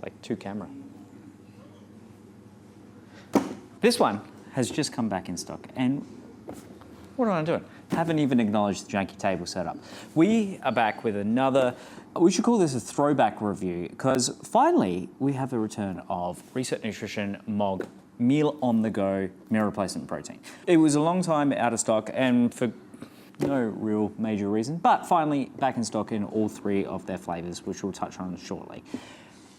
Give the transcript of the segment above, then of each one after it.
It's like 2 camera. This one has just come back in stock, and what am I doing? Haven't even acknowledged the janky table setup. We are back with another, we should call this a throwback review, because finally we have a return of Reset Nutrition MOG Meal on the Go Meal Replacement Protein. It was a long time out of stock, and for no real major reason, but finally back in stock in all 3 of their flavors, which we'll touch on shortly.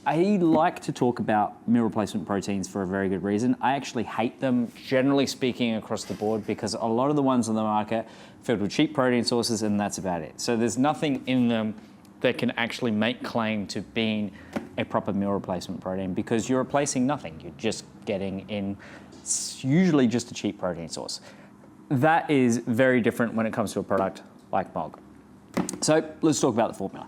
I like to talk about meal replacement proteins for a very good reason. I actually hate them, generally speaking, across the board, because a lot of the ones on the market are filled with cheap protein sources, and that's about it. So there's nothing in them that can actually make claim to being a proper meal replacement protein, because you're replacing nothing. You're just getting in usually just a cheap protein source. That is very different when it comes to a product like MOG. So let's talk about the formula.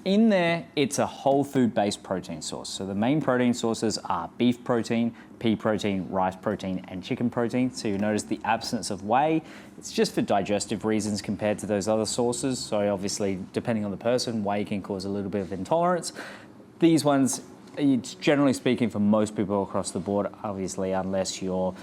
In there, it's a whole food-based protein source. So the main protein sources are beef protein, pea protein, rice protein, and chicken protein. So you notice the absence of whey. It's just for digestive reasons compared to those other sources. So obviously, depending on the person, whey can cause a little bit of intolerance. These ones, it's generally speaking, for most people across the board, obviously, unless you're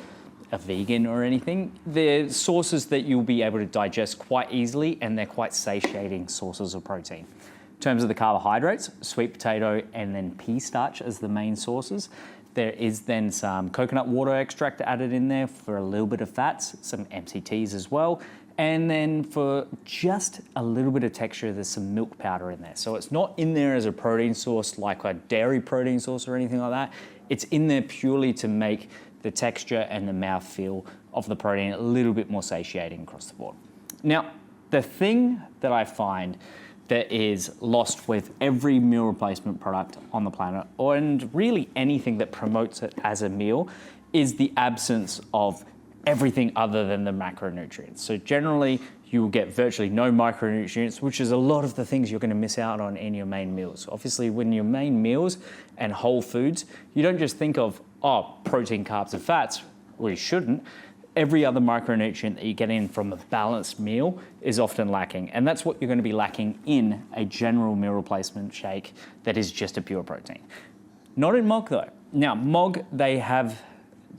a vegan or anything, they're sources that you'll be able to digest quite easily, and they're quite satiating sources of protein. In terms of the carbohydrates, sweet potato and then pea starch as the main sources. There is then some coconut water extract added in there for a little bit of fats, some MCTs as well. And then for just a little bit of texture, there's some milk powder in there. So it's not in there as a protein source like a dairy protein source or anything like that. It's in there purely to make the texture and the mouthfeel of the protein a little bit more satiating across the board. Now, the thing that I find that is lost with every meal replacement product on the planet, and really anything that promotes it as a meal, is the absence of everything other than the macronutrients. So generally, you will get virtually no micronutrients, which is a lot of the things you're going to miss out on in your main meals. Obviously, when your main meals and whole foods, you don't just think of, oh, protein, carbs, and fats. Well, you shouldn't. Every other micronutrient that you get in from a balanced meal is often lacking. And that's what you're going to be lacking in a general meal replacement shake that is just a pure protein. Not in MOG though. Now, MOG, they have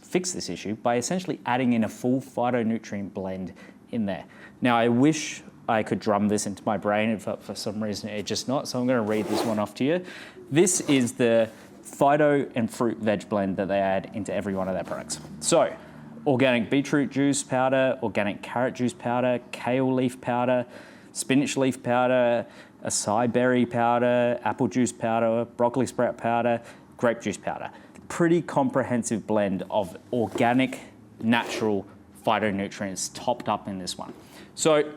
fixed this issue by essentially adding in a full phytonutrient blend in there. Now, I wish I could drum this into my brain, but for some reason it's just not. So I'm going to read this one off to you. This is the phyto and fruit veg blend that they add into every one of their products. So, organic beetroot juice powder, organic carrot juice powder, kale leaf powder, spinach leaf powder, acai berry powder, apple juice powder, broccoli sprout powder, grape juice powder. Pretty comprehensive blend of organic, natural phytonutrients topped up in this one. So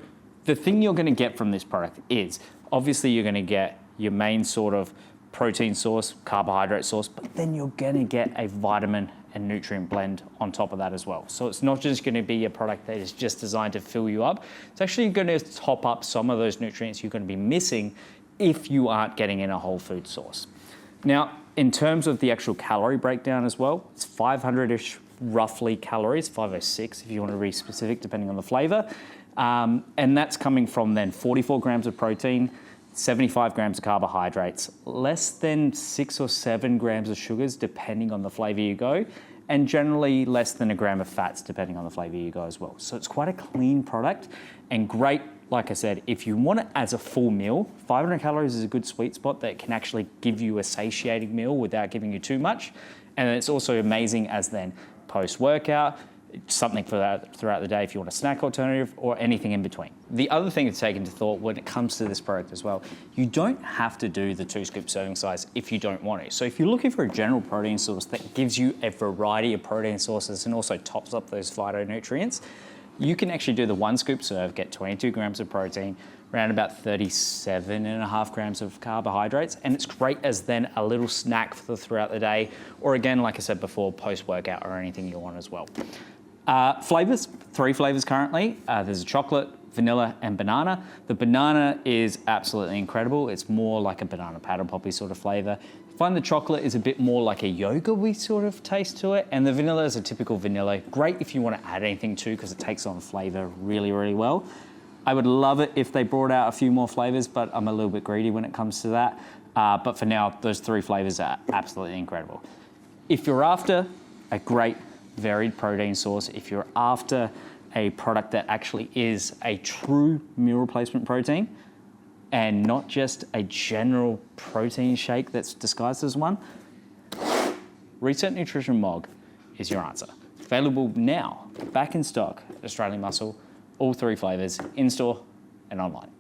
the thing you're going to get from this product is, obviously you're going to get your main sort of protein source, carbohydrate source, but then you're going to get a vitamin and nutrient blend on top of that as well. So it's not just going to be a product that is just designed to fill you up. It's actually going to top up some of those nutrients you're going to be missing if you aren't getting in a whole food source. Now, in terms of the actual calorie breakdown as well, it's 500-ish roughly calories, 506 if you want to be specific, depending on the flavor. And that's coming from then 44 grams of protein, 75 grams of carbohydrates, less than 6 or 7 grams of sugars, depending on the flavor you go, and generally less than a gram of fats, depending on the flavor you go as well. So it's quite a clean product and great, like I said, if you want it as a full meal, 500 calories is a good sweet spot that can actually give you a satiating meal without giving you too much. And it's also amazing as then post-workout, something for that throughout the day if you want a snack alternative or anything in between. The other thing to take into thought when it comes to this product as well, you don't have to do the 2-scoop serving size if you don't want to. So if you're looking for a general protein source that gives you a variety of protein sources and also tops up those phytonutrients, you can actually do the 1-scoop serve, get 22 grams of protein, around about 37.5 grams of carbohydrates, and it's great as then a little snack for throughout the day, or again, like I said before, post-workout or anything you want as well. Flavors, 3 flavors currently. There's a chocolate, vanilla, and banana. The banana is absolutely incredible. It's more like a banana powder poppy sort of flavor. I find the chocolate is a bit more like a yogurt-y sort of taste to it, and the vanilla is a typical vanilla. Great if you want to add anything too, because it takes on flavor really, really well. I would love it if they brought out a few more flavors, but I'm a little bit greedy when it comes to that. But for now, those 3 flavors are absolutely incredible. If you're after a great varied protein source, if you're after a product that actually is a true meal replacement protein and not just a general protein shake that's disguised as one, Reset Nutrition Mog is your answer. Available now, back in stock, Australian Muscle, all 3 flavors, in-store and online.